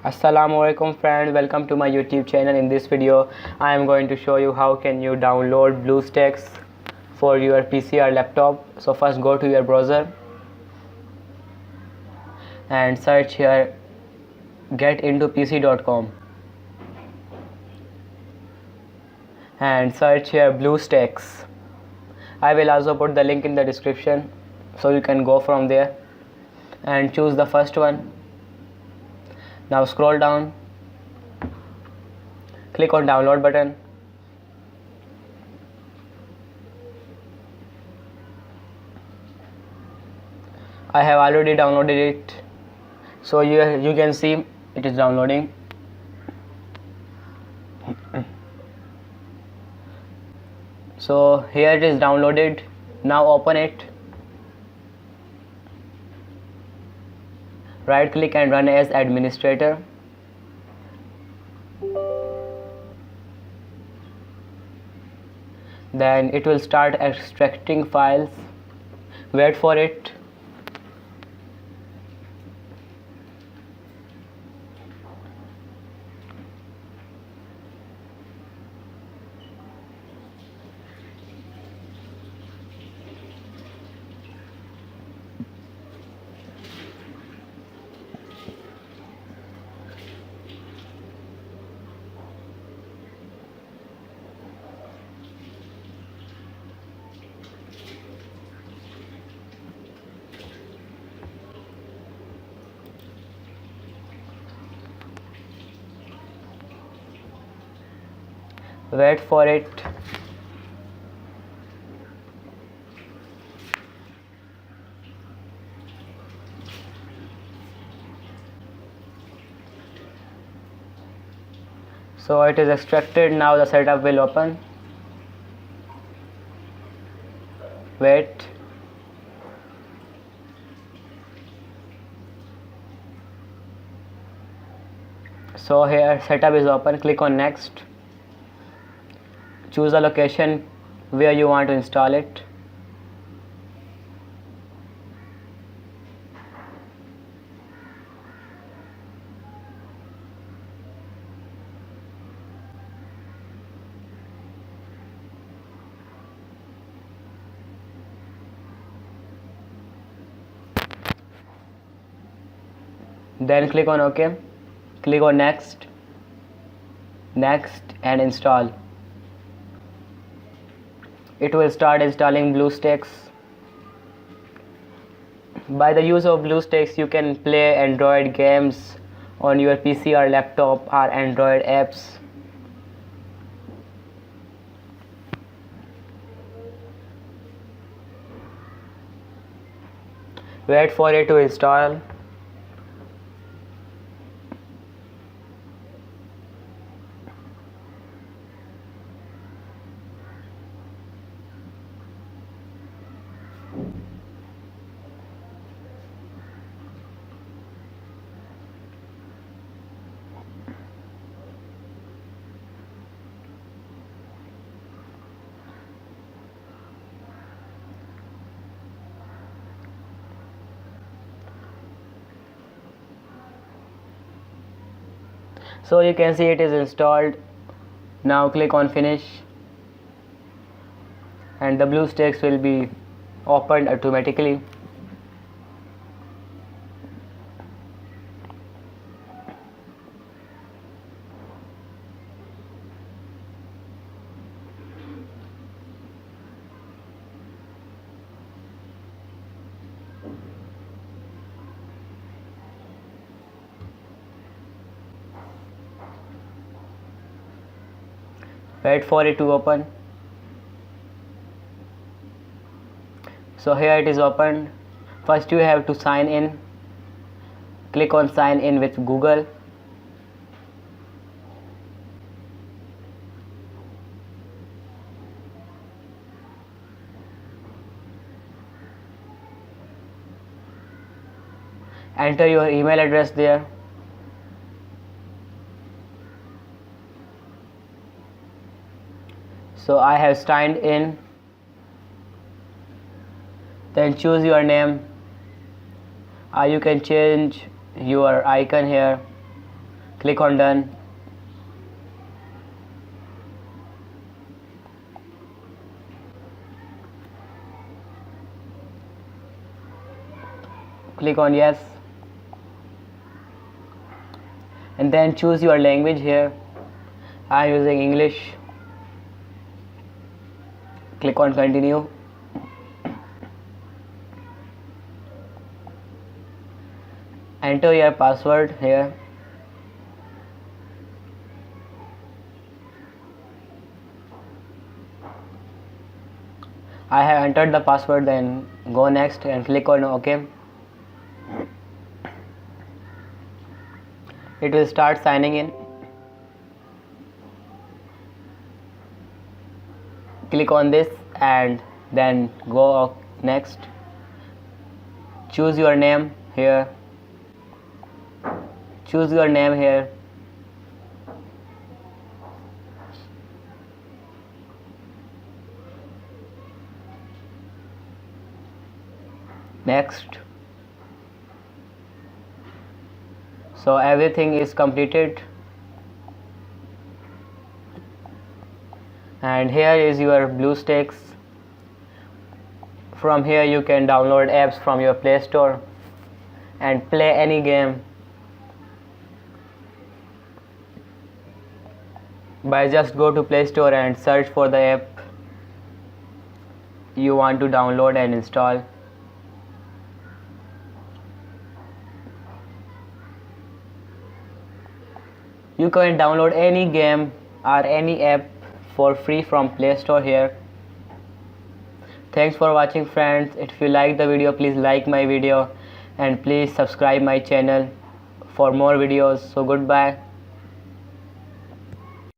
Assalamualaikum friends, welcome to my YouTube channel. In this video I am going to show you how can you download BlueStacks for your PC or laptop. So first go to your browser and search here getintopc.com and search here BlueStacks. I will also put the link in the description so you can go from there and choose the first one. Now scroll down, click on download button. I have already downloaded it, so you can see it is downloading. So here it is downloaded. Now open it. Right click and run as administrator. Then it will start extracting files. Wait for it. Wait for it. So it is extracted. Now the setup will open. Wait. So here setup is open. Click on next. Choose the location where you want to install it. Then click on OK. Click on next and install. It will start installing BlueStacks. By the use of BlueStacks you can play Android games on your PC or laptop or Android apps. Wait for it to install. So you can see it is installed. Now click on finish and the BlueStacks will be opened automatically. Wait for it to open. So here it is opened. First you have to sign in. Click on sign in with Google. Enter your email address there. So I have signed in. Then choose your name. You can change your icon here. Click on done. Click on yes, and then choose your language here. I am using English. Click on continue. Enter your password here. I have entered the password, then go next and click on OK. It will start signing in. Click on this and then go next. Choose your name here. Choose your name here. Next. So everything is completed, and here is your BlueStacks. From here you can download apps from your Play Store and play any game by just go to Play Store and search for the app you want to download and install. You can download any game or any app for free from Play Store here. Thanks for watching, friends. If you like the video, please like my video and please subscribe my channel for more videos. So goodbye.